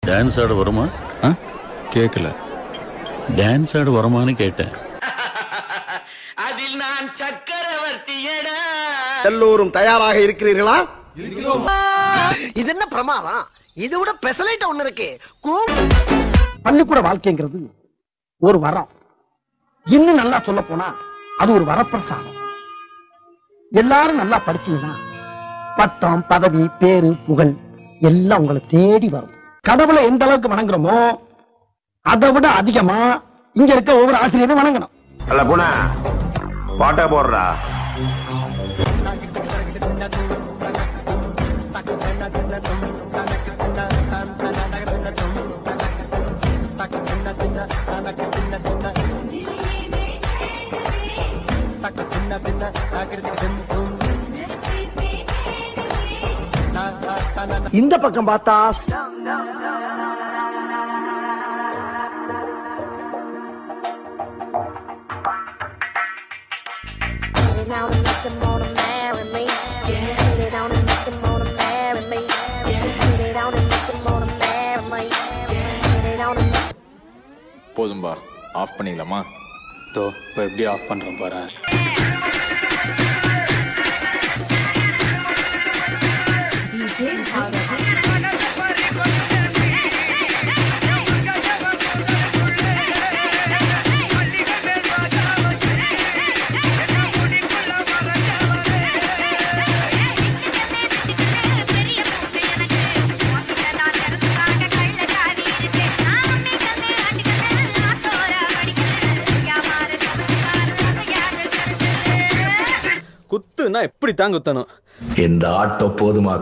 Dance ஆட வருமா? கேட்கல. டான்ஸ் ஆட வருமானு கேட்டேன். அதில் நான் சக்கரவர்த்தியடா. எல்லோரும் தயாராக இருக்கிறீர்களா? இது என்ன பிரமாதம்? இது விட பெசலைட் ஒண்ணு இருக்கு. பள்ளிக்கூட வாழ்க்கைங்கிறது ஒரு வரம். இன்னும் நல்லா சொல்ல போனா அது ஒரு வரப்பிரசாதம். எல்லாரும் நல்லா படிச்சீங்கன்னா பட்டம், பதவி, பேரு, புகழ் எல்லாம் உங்களை தேடி வரும். கடவுளை எந்த அளவுக்கு வணங்குறோமோ அதை விட அதிகமா இங்க இருக்க ஒவ்வொரு ஆசிரியரும் வணங்கணும். அல்ல புனா பாட்டா போடுறா. இந்த பக்கம் பார்த்தா போதும்பா, ஆஃப் பண்ணிக்கலாமா? இப்போ எப்படி ஆஃப் பண்றோம் பாரு. குத்துனா எப்படி தான் குத்தணும்? இந்த ஆட்டோ போதுமா?